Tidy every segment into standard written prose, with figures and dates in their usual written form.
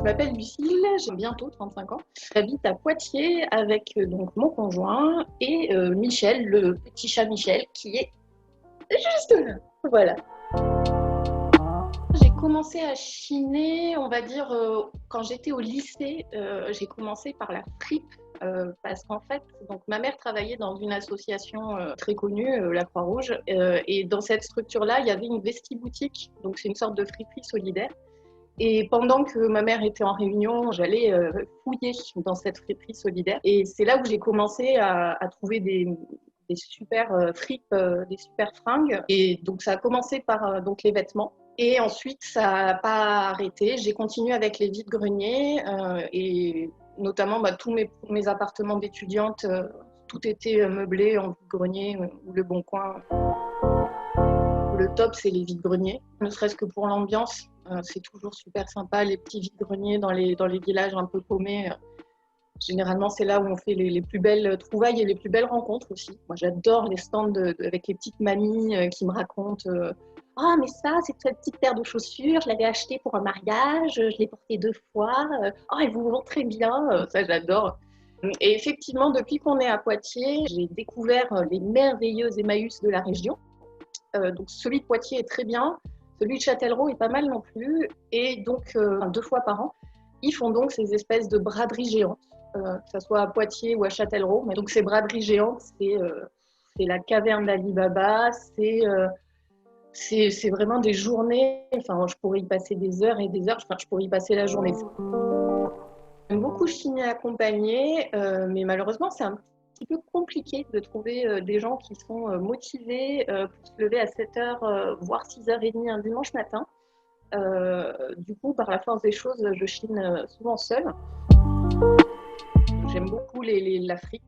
m'appelle Lucille, j'ai bientôt 35 ans. J'habite à Poitiers avec donc mon conjoint et Michel, le petit chat Michel, qui est juste là. Voilà. J'ai commencé à chiner, on va dire, quand j'étais au lycée, j'ai commencé par la fripe. Parce qu'en fait, donc, ma mère travaillait dans une association très connue, la Croix-Rouge, et dans cette structure-là, il y avait une vestiboutique, donc c'est une sorte de friperie solidaire. Et pendant que ma mère était en réunion, j'allais fouiller dans cette friperie solidaire. Et c'est là où j'ai commencé à trouver des super fripes, des super fringues. Et donc ça a commencé par donc les vêtements. Et ensuite, ça n'a pas arrêté. J'ai continué avec les vides-greniers et notamment tous mes appartements d'étudiante, tout était meublé en vide-grenier ou Le Bon Coin. Le top, c'est les vides-greniers, ne serait-ce que pour l'ambiance. C'est toujours super sympa, les petits vides-greniers dans les villages un peu paumés. Généralement, c'est là où on fait les plus belles trouvailles et les plus belles rencontres aussi. Moi, j'adore les stands avec les petites mamies qui me racontent ah, mais ça, c'est cette petite paire de chaussures, je l'avais achetée pour un mariage, je l'ai portée 2 fois. Oh, elles vous vont très bien. Ça, j'adore. Et effectivement, depuis qu'on est à Poitiers, j'ai découvert les merveilleux Emmaüs de la région. Donc celui de Poitiers est très bien, celui de Châtellerault est pas mal non plus. Et donc 2 fois par an, ils font donc ces espèces de braderies géantes, que ce soit à Poitiers ou à Châtellerault. Mais donc ces braderies géantes, c'est la caverne d'Ali Baba, c'est vraiment des journées. Enfin, je pourrais y passer des heures et des heures. Enfin, je pourrais y passer la journée. J'aime beaucoup chiner accompagné, mais malheureusement, c'est un petit peu compliqué de trouver des gens qui sont motivés pour se lever à 7h, voire 6h30 un dimanche matin. Du coup, par la force des choses, je chine souvent seule. J'aime beaucoup la fripe.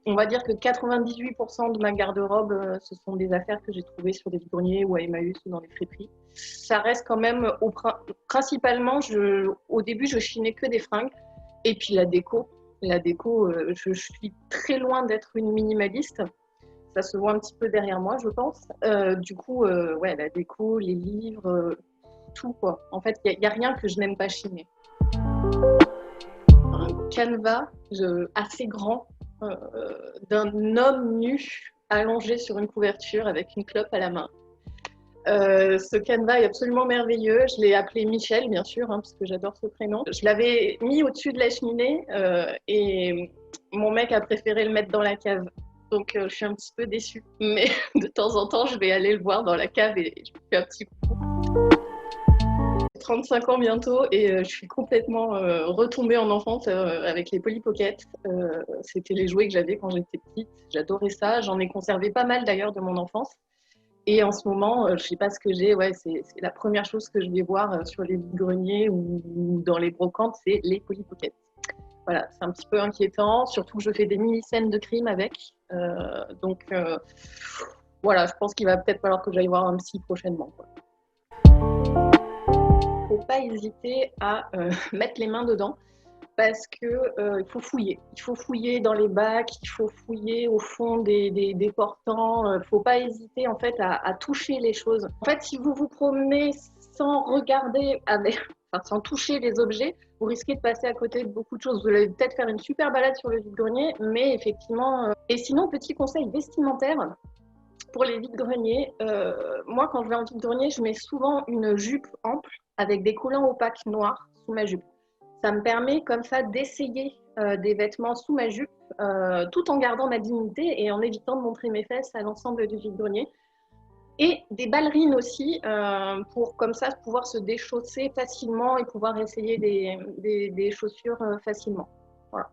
On va dire que 98% de ma garde-robe, ce sont des affaires que j'ai trouvées sur des vides-greniers ou à Emmaüs ou dans les friperies. Ça reste quand même, principalement, au début, je chinais que des fringues. Et puis la déco, je suis très loin d'être une minimaliste. Ça se voit un petit peu derrière moi, je pense. Du coup, ouais, la déco, les livres, tout quoi. En fait, il n'y a rien que je n'aime pas chiner. Un canevas assez grand d'un homme nu allongé sur une couverture avec une clope à la main. Ce canevas est absolument merveilleux. Je l'ai appelé Michel, bien sûr, parce que j'adore ce prénom. Je l'avais mis au-dessus de la cheminée et mon mec a préféré le mettre dans la cave. Donc, je suis un petit peu déçue. Mais de temps en temps, je vais aller le voir dans la cave et je lui fais un petit coucou. J'ai 35 ans bientôt et je suis complètement retombée en enfance avec les Polly Pocket. C'était les jouets que j'avais quand j'étais petite. J'adorais ça. J'en ai conservé pas mal d'ailleurs de mon enfance. Et en ce moment, je ne sais pas ce que j'ai, ouais, c'est la première chose que je vais voir sur les vides-greniers ou dans les brocantes, c'est les Polly Pocket. Voilà, c'est un petit peu inquiétant, surtout que je fais des mini-scènes de crime avec. Donc voilà, je pense qu'il va peut-être falloir que j'aille voir un psy prochainement, quoi. Il ne faut pas hésiter à mettre les mains dedans parce qu'il faut fouiller. Il faut fouiller dans les bacs, il faut fouiller au fond des portants. Il ne faut pas hésiter en fait à toucher les choses. En fait, si vous vous promenez sans regarder, sans toucher les objets, vous risquez de passer à côté de beaucoup de choses. Vous allez peut-être faire une super balade sur le vide-grenier, mais effectivement... Et sinon, petit conseil vestimentaire pour les vides-greniers. Moi, quand je vais en vide-grenier, je mets souvent une jupe ample avec des collants opaques noirs sous ma jupe. Ça me permet comme ça d'essayer des vêtements sous ma jupe tout en gardant ma dignité et en évitant de montrer mes fesses à l'ensemble du vide-grenier. Et des ballerines aussi pour comme ça pouvoir se déchausser facilement et pouvoir essayer des chaussures facilement. Voilà.